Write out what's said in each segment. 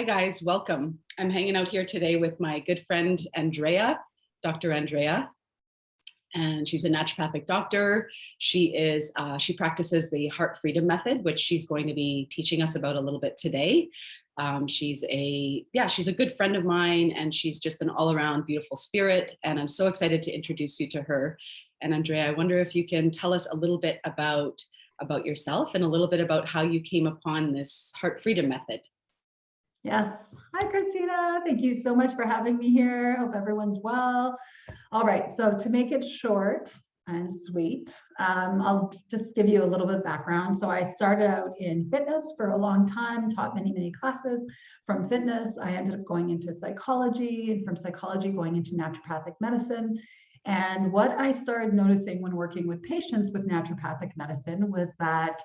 Hi guys, welcome. I'm hanging out here today with my good friend Andrea, Dr. Andrea, and she's a naturopathic doctor. She practices the heart freedom method, which she's going to be teaching us about a little bit today. She's a good friend of mine, and she's just an all-around beautiful spirit. And I'm so excited to introduce you to her. And Andrea, I wonder if you can tell us a little bit about yourself and a little bit about how you came upon this heart freedom method. Yes. Hi, Christina. Thank you so much for having me here. Hope everyone's well. All right. So to make it short and sweet, I'll just give you a little bit of background. So I started out in fitness for a long time, taught many, many classes. From fitness, I ended up going into psychology, and from psychology, going into naturopathic medicine. And what I started noticing when working with patients with naturopathic medicine was that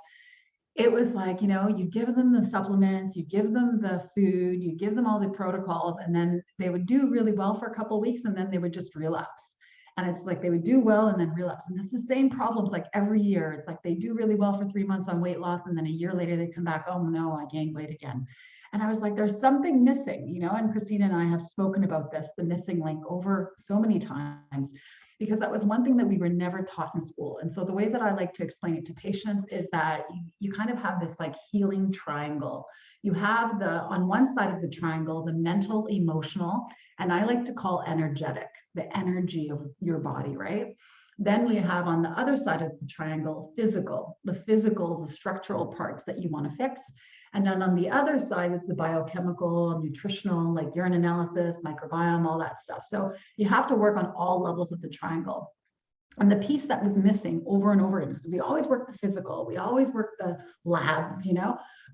it was like, you give them the supplements, you give them the food, you give them all the protocols, and then they would do really well for a couple of weeks, and then they would just relapse. And it's like they would do well and then relapse. And it's the same problems like every year. It's like they do really well for 3 months on weight loss, and then a year later they come back, oh no, I gained weight again. And I was like, there's something missing, and Christina and I have spoken about this, the missing link, over so many times, because that was one thing that we were never taught in school. And so the way that I like to explain it to patients is that you kind of have this like healing triangle. You have on one side of the triangle, the mental, emotional, and I like to call energetic, the energy of your body, right? Then we have on the other side of the triangle, physical, the structural parts that you want to fix. And then on the other side is the biochemical, nutritional, like urine analysis, microbiome, all that stuff. So you have to work on all levels of the triangle. And the piece that was missing over and over again, because we always work the physical, we always work the labs,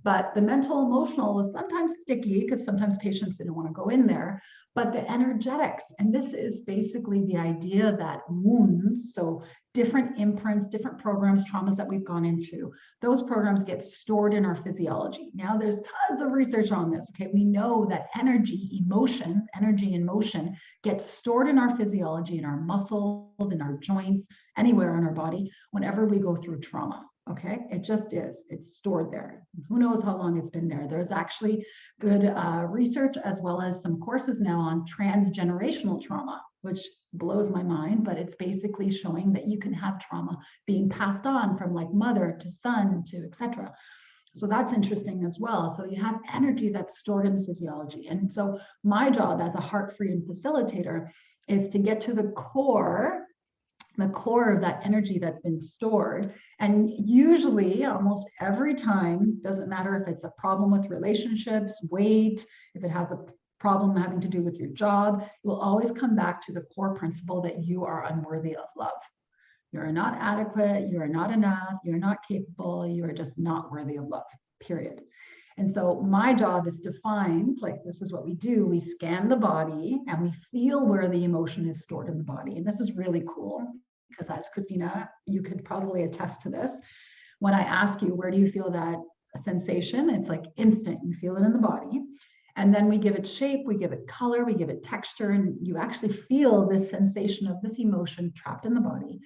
but the mental, emotional was sometimes sticky because sometimes patients didn't want to go in there, but the energetics, and this is basically the idea that wounds, so different imprints, different programs, traumas that we've gone into, those programs get stored in our physiology. Now there's tons of research on this, okay? We know that energy and motion gets stored in our physiology, in our muscles, in our joints, anywhere in our body, whenever we go through trauma. Okay, it just is. It's stored there. Who knows how long it's been there? There's actually good research as well as some courses now on transgenerational trauma, which blows my mind, but it's basically showing that you can have trauma being passed on from like mother to son to etc. So that's interesting as well. So you have energy that's stored in the physiology. And so my job as a heart freedom facilitator is to get to the core of that energy that's been stored. And usually, almost every time, doesn't matter if it's a problem with relationships, weight, if it has a problem having to do with your job, you will always come back to the core principle that you are unworthy of love. You are not adequate, you are not enough, you're not capable, you are just not worthy of love, period. And so my job is to find, like, this is what we do, we scan the body and we feel where the emotion is stored in the body. And this is really cool because, as Christina, you could probably attest to this. When I ask you, where do you feel that sensation? It's like instant, you feel it in the body. And then we give it shape, we give it color, we give it texture, and you actually feel this sensation of this emotion trapped in the body.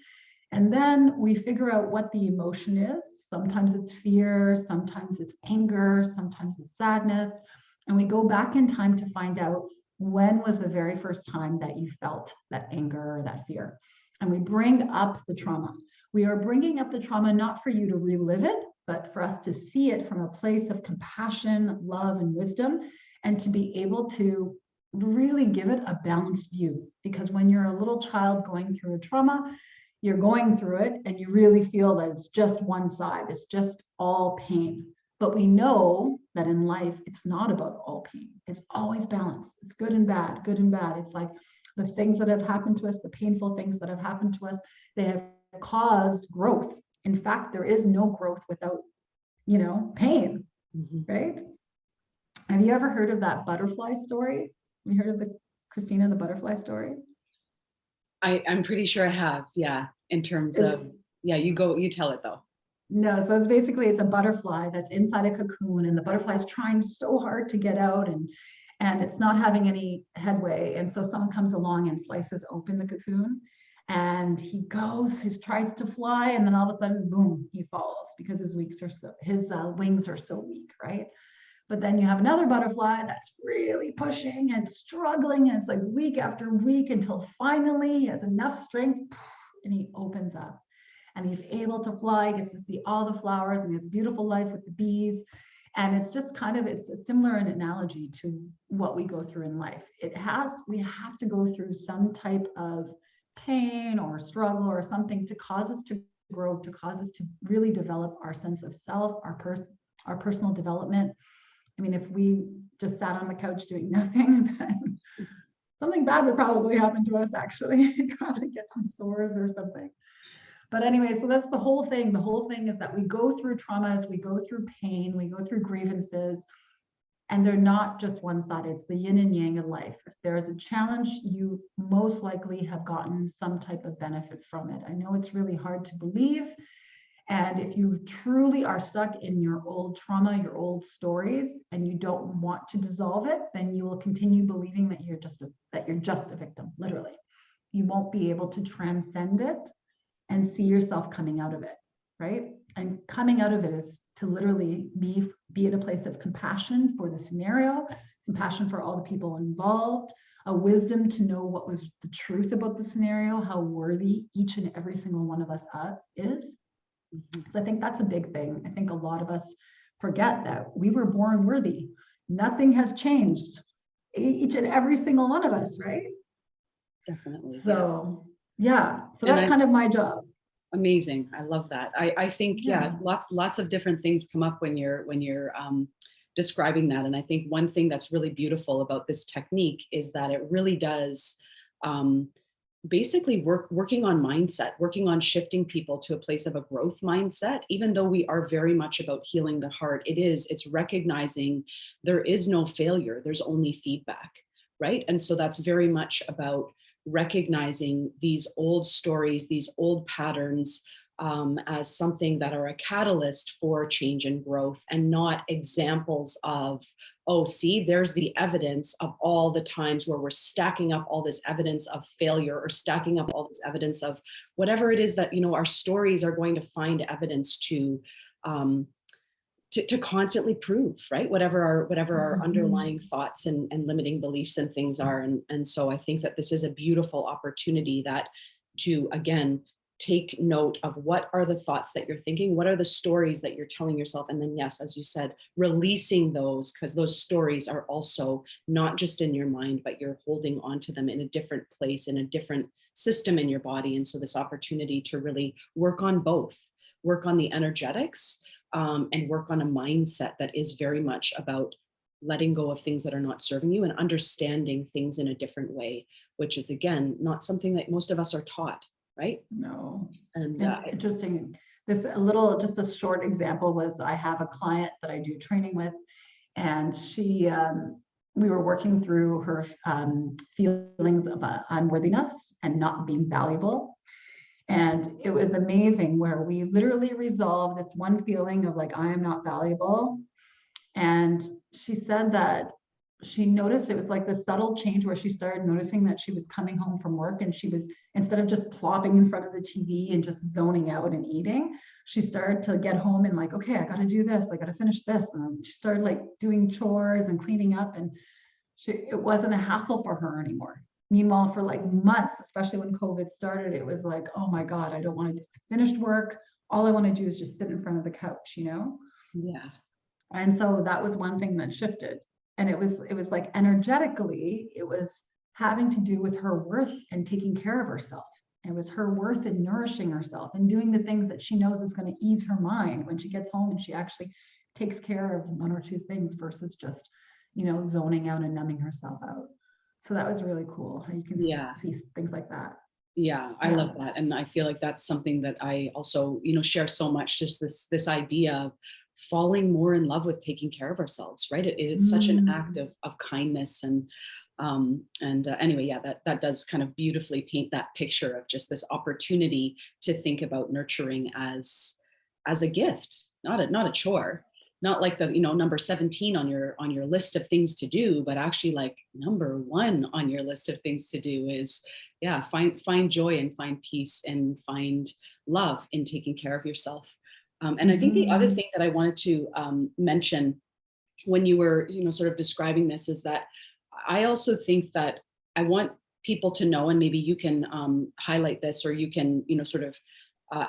And then we figure out what the emotion is. Sometimes it's fear, sometimes it's anger, sometimes it's sadness. And we go back in time to find out when was the very first time that you felt that anger or that fear. And we bring up the trauma. We are bringing up the trauma not for you to relive it, but for us to see it from a place of compassion, love, and wisdom, and to be able to really give it a balanced view. Because when you're a little child going through a trauma, you're going through it and you really feel that it's just one side, it's just all pain. But we know that in life, it's not about all pain. It's always balance. It's good and bad, good and bad. It's like the things that have happened to us, the painful things that have happened to us, they have caused growth. In fact, there is no growth without, pain, right? Have you ever heard of that butterfly story? Have you heard of Christina, the butterfly story? I'm pretty sure I have, yeah, in terms of, yeah, you tell it though. No, so it's a butterfly that's inside a cocoon, and the butterfly's trying so hard to get out, and it's not having any headway. And so someone comes along and slices open the cocoon, and he tries to fly, and then all of a sudden, boom, he falls because his wings are so weak, right? But then you have another butterfly that's really pushing and struggling, and it's like week after week until finally he has enough strength and he opens up and he's able to fly, gets to see all the flowers and his beautiful life with the bees. And it's just kind of, it's a similar an analogy to what we go through in life. We have to go through some type of pain or struggle or something to cause us to grow, to cause us to really develop our sense of self, our personal development. I mean, if we just sat on the couch doing nothing, then something bad would probably happen to us, actually. Probably get some sores or something. But anyway, so that's the whole thing. The whole thing is that we go through traumas, we go through pain, we go through grievances, and they're not just one-sided. It's the yin and yang of life. If there is a challenge, you most likely have gotten some type of benefit from it. I know it's really hard to believe. And if you truly are stuck in your old trauma, your old stories, and you don't want to dissolve it, then you will continue believing that you're just a victim, literally. You won't be able to transcend it and see yourself coming out of it, right? And coming out of it is to literally be at a place of compassion for the scenario, compassion for all the people involved, a wisdom to know what was the truth about the scenario, how worthy each and every single one of us is. So I think that's a big thing. I think a lot of us forget that we were born worthy. Nothing has changed. Each and every single one of us, right? Definitely. So yeah, so that's kind of my job. Amazing. I love that. I think, lots of different things come up when you're describing that. And I think one thing that's really beautiful about this technique is that it really does basically working on mindset, working on shifting people to a place of a growth mindset. Even though we are very much about healing the heart, it's recognizing there is no failure, there's only feedback, right? And so that's very much about recognizing these old stories, these old patterns, as something that are a catalyst for change and growth, and not examples of, oh, see, there's the evidence of all the times where we're stacking up all this evidence of failure, or stacking up all this evidence of whatever it is that, our stories are going to find evidence to constantly prove, right? Whatever our underlying thoughts and limiting beliefs and things are. And so I think that this is a beautiful opportunity to, again, take note of what are the thoughts that you're thinking, what are the stories that you're telling yourself. And then, yes, as you said, releasing those, because those stories are also not just in your mind, but you're holding on to them in a different place, in a different system in your body. And so this opportunity to really work on both, work on the energetics, and work on a mindset that is very much about letting go of things that are not serving you and understanding things in a different way, which is, again, not something that most of us are taught, right? No. And it's interesting. Just a short example was, I have a client that I do training with, and we were working through her feelings of unworthiness and not being valuable. And it was amazing, where we literally resolved this one feeling of like, I am not valuable. And she said that she noticed it was like the subtle change, where she started noticing that she was coming home from work, and she was, instead of just plopping in front of the TV and just zoning out and eating, she started to get home and like, okay, I got to do this, I got to finish this. And she started like doing chores and cleaning up, and it wasn't a hassle for her anymore. Meanwhile, for like months, especially when COVID started, it was like, oh my God, I don't want to finish work. All I want to do is just sit in front of the couch, Yeah. And so that was one thing that shifted. And it was like energetically, it was having to do with her worth and taking care of herself. It was her worth in nourishing herself and doing the things that she knows is going to ease her mind when she gets home, and she actually takes care of one or two things versus just, zoning out and numbing herself out. So that was really cool how you can see things like that. Yeah, I love that. And I feel like that's something that I also, share so much, just this idea of falling more in love with taking care of ourselves, right? It's such an act of kindness. And anyway, yeah, that does kind of beautifully paint that picture of just this opportunity to think about nurturing as a gift, not a chore. Not like the, number 17 on your list of things to do, but actually like number 1 on your list of things to do is, find joy and find peace and find love in taking care of yourself. And I think the other thing that I wanted to mention when you were, sort of describing this, is that I also think that I want people to know, and maybe you can highlight this, or you can, sort of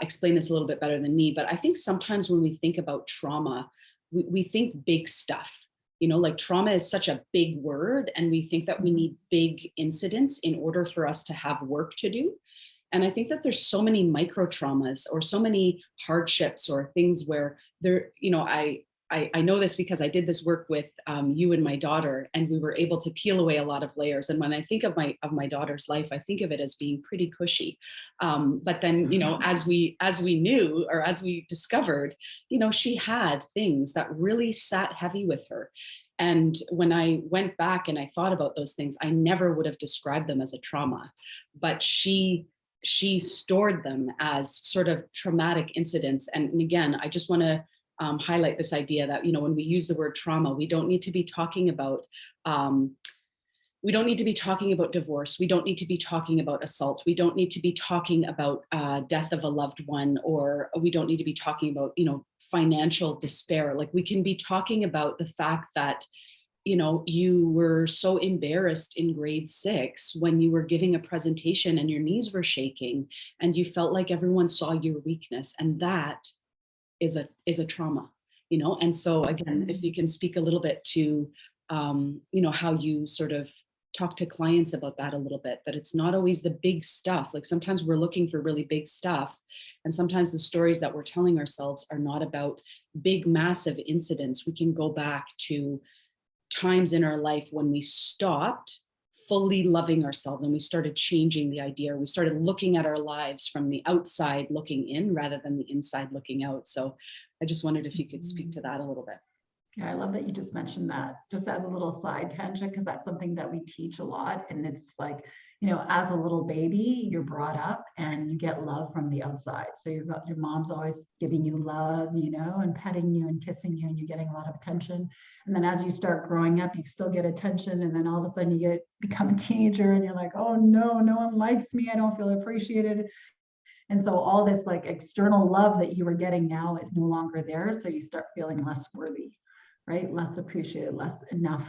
explain this a little bit better than me. But I think sometimes when we think about trauma, we think big stuff. Like trauma is such a big word, and we think that we need big incidents in order for us to have work to do. And I think that there's so many micro traumas or so many hardships or things where there, I know this because I did this work with you and my daughter, and we were able to peel away a lot of layers. And when I think of my daughter's life, I think of it as being pretty cushy. But then, as we knew, or as we discovered, she had things that really sat heavy with her. And when I went back and I thought about those things, I never would have described them as a trauma, but she stored them as sort of traumatic incidents. And again, I just want to highlight this idea that, when we use the word trauma, we don't need to be talking about divorce. We don't need to be talking about assault. We don't need to be talking about death of a loved one, or we don't need to be talking about, financial despair. Like, we can be talking about the fact that, you were so embarrassed in grade 6 when you were giving a presentation and your knees were shaking and you felt like everyone saw your weakness. And that is a trauma, And so again, if you can speak a little bit to, how you sort of talk to clients about that a little bit, that it's not always the big stuff. Like, sometimes we're looking for really big stuff. And sometimes the stories that we're telling ourselves are not about big, massive incidents. We can go back to times in our life when we stopped fully loving ourselves and we started changing the idea. We started looking at our lives from the outside looking in rather than the inside looking out. So I just wondered if you could speak to that a little bit. Yeah, I love that you just mentioned that, just as a little side tangent, because that's something that we teach a lot. And it's like, as a little baby, you're brought up and you get love from the outside. So your mom's always giving you love, and petting you and kissing you, and you're getting a lot of attention. And then as you start growing up, you still get attention. And then all of a sudden you become a teenager and you're like, oh no, no one likes me. I don't feel appreciated. And so all this like external love that you were getting now is no longer there. So you start feeling less worthy, right? Less appreciated, less enough.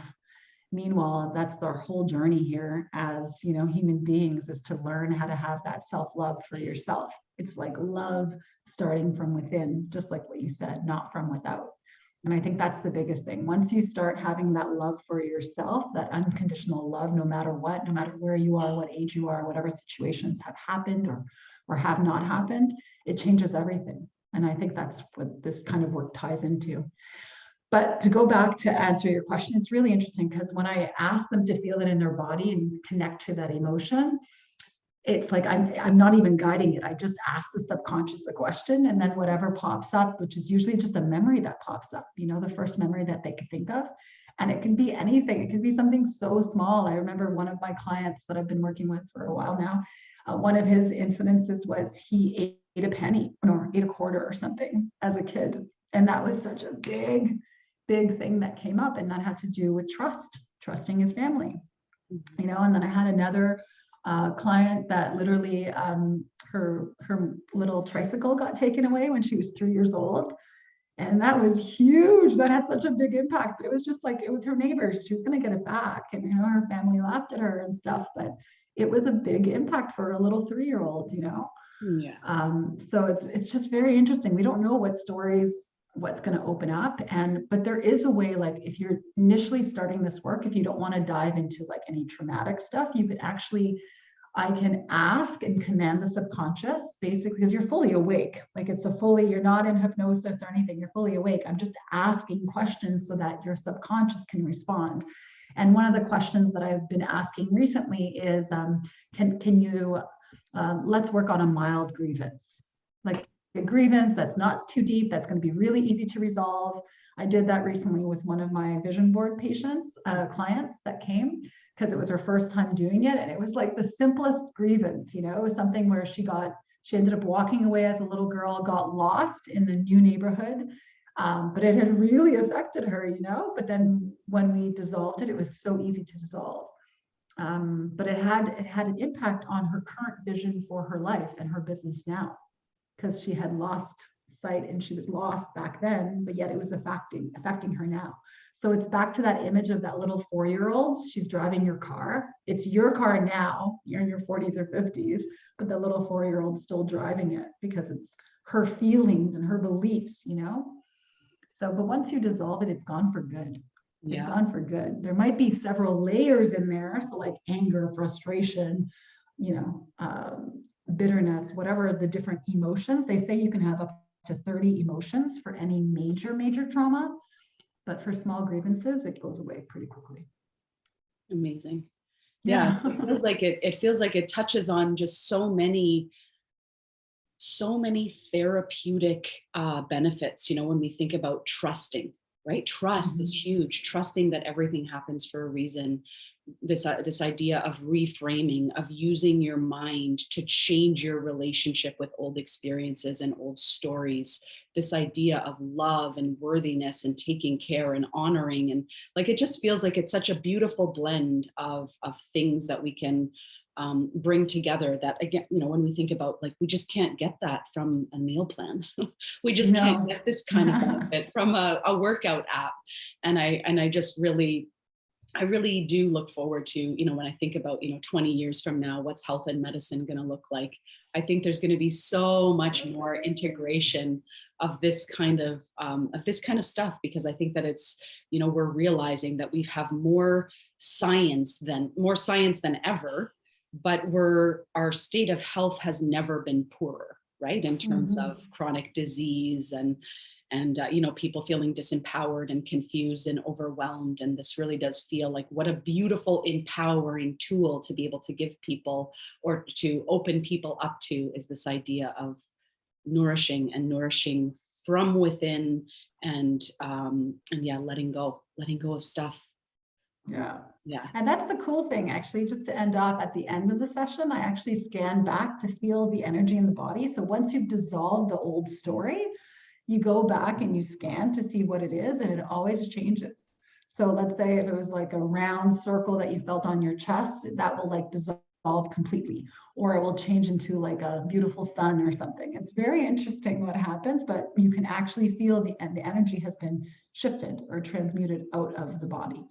Meanwhile, that's our whole journey here as, human beings, is to learn how to have that self-love for yourself. It's like love starting from within, just like what you said, not from without. And I think that's the biggest thing. Once you start having that love for yourself, that unconditional love, no matter what, no matter where you are, what age you are, whatever situations have happened or have not happened, it changes everything. And I think that's what this kind of work ties into. But to go back to answer your question, it's really interesting because when I ask them to feel it in their body and connect to that emotion, it's like I'm not even guiding it. I just ask the subconscious a question, and then whatever pops up, which is usually just a memory that pops up, the first memory that they could think of. And it can be anything. It can be something so small. I remember one of my clients that I've been working with for a while now, one of his incidences was he ate a penny or ate a quarter or something as a kid. And that was such a big thing that came up, and that had to do with trusting his family, and then I had another client that literally her little tricycle got taken away when she was 3 years old, and that was huge. That had such a big impact, but it was just like, it was her neighbors. She was going to get it back, and her family laughed at her and stuff, but it was a big impact for a little 3-year-old. Yeah. So it's just very interesting. We don't know what's going to open up, but there is a way, like if you're initially starting this work, if you don't want to dive into like any traumatic stuff, you could actually, I can ask and command the subconscious, basically, because you're fully awake. Like you're not in hypnosis or anything, you're fully awake. I'm just asking questions so that your subconscious can respond. And one of the questions that I've been asking recently is, can you, let's work on a mild grievance. Like a grievance that's not too deep, that's going to be really easy to resolve. I did that recently with one of my vision board patients, clients that came, because it was her first time doing it. And it was like the simplest grievance, it was something where she ended up walking away as a little girl, got lost in the new neighborhood. But it had really affected her, but then when we dissolved it, it was so easy to dissolve. But it had an impact on her current vision for her life and her business now, because she had lost sight and she was lost back then, but yet it was affecting her now. So it's back to that image of that little 4-year-old. She's driving your car. It's your car now. You're in your 40s or 50s, but the little 4-year-old still driving it because it's her feelings and her beliefs, you know? So, but once you dissolve it, it's gone for good. It's gone for good. There might be several layers in there. So like anger, frustration, you know, bitterness, whatever the different emotions. They say you can have up to 30 emotions for any major trauma. But for small grievances, it goes away pretty quickly. Amazing. Yeah. It feels like it touches on just so many therapeutic benefits, you know, when we think about trusting, right? Trust is huge. Trusting that everything happens for a reason. This idea of reframing, of using your mind to change your relationship with old experiences and old stories. This idea of love and worthiness and taking care and honoring. And like, it just feels like it's such a beautiful blend of things that we can bring together that, again, you know, when we think about, like, we just can't get that from a meal plan. We just can't get this kind of benefit from a workout app. And I just really, I really do look forward to, you know, when I think about, you know, 20 years from now, what's health and medicine going to look like? I think there's going to be so much more integration of this kind of stuff, because I think that it's, you know, we're realizing that we have more science than ever, but our state of health has never been poorer, right? In terms of chronic disease and you know, people feeling disempowered and confused and overwhelmed. And this really does feel like what a beautiful, empowering tool to be able to give people, or to open people up to, is this idea of nourishing from within, and yeah, letting go of stuff. Yeah. Yeah. And that's the cool thing, actually, just to end off at the end of the session, I actually scan back to feel the energy in the body. So once you've dissolved the old story, you go back and you scan to see what it is, and it always changes. So let's say if it was like a round circle that you felt on your chest, that will like dissolve completely, or it will change into like a beautiful sun or something. It's very interesting what happens, but you can actually feel the energy has been shifted or transmuted out of the body.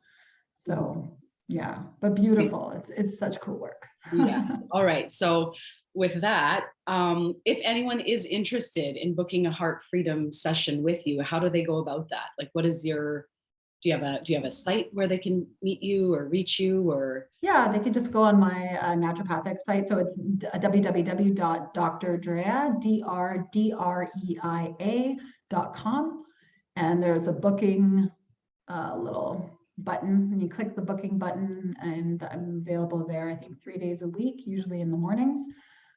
So yeah, but beautiful. It's such cool work. Yes. All right. So with that, if anyone is interested in booking a heart freedom session with you, how do they go about that? Like, what is do you have a site where they can meet you or reach you, or? Yeah, they could just go on my naturopathic site. So it's www.drdreia.com. And there's a booking little button, and you click the booking button, and I'm available there, I think 3 days a week, usually in the mornings.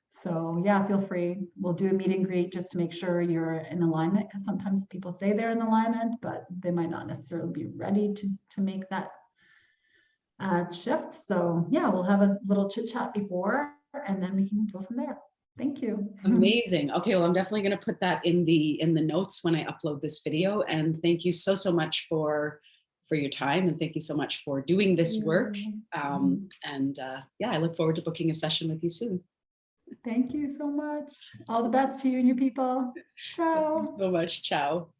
So yeah, feel free. We'll do a meet and greet just to make sure you're in alignment, because sometimes people say they're in alignment, but they might not necessarily be ready to make that shift. So yeah, we'll have a little chit chat before, and then we can go from there. Thank you. Amazing. Okay, well, I'm definitely going to put that in the notes when I upload this video. And thank you so much for your time, and thank you so much for doing this work. Yeah, I look forward to booking a session with you soon. Thank you so much. All the best to you and your people. Ciao. Thank you so much. Ciao.